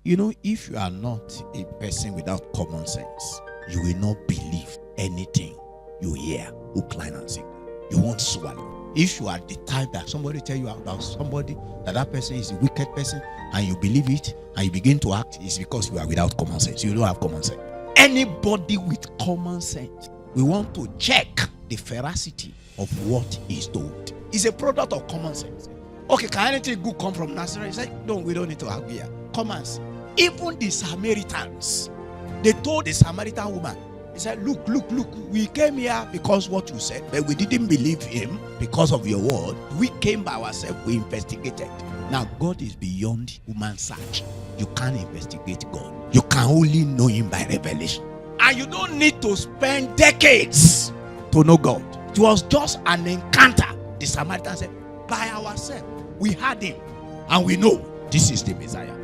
You know, if you are not a person without common sense, you will not believe anything you hear, hook, line, and sinker. You won't swallow. If you are the type that somebody tell you about somebody, that person is a wicked person, and you believe it, and you begin to act, it's because you are without common sense. You don't have common sense. Anybody with common sense, we want to check the veracity of what is told. It's a product of common sense. Okay, can anything good come from Nazareth? He said, no, we don't need to argue here. Come and see. Even the Samaritans, they told the Samaritan woman, he said, look, we came here because what you said, but we didn't believe him because of your word. We came by ourselves, we investigated. Now, God is beyond human search. You can't investigate God. You can only know him by revelation. And you don't need to spend decades to know God. It was just an encounter. The Samaritan said, by ourselves, we had him, and we know this is the Messiah.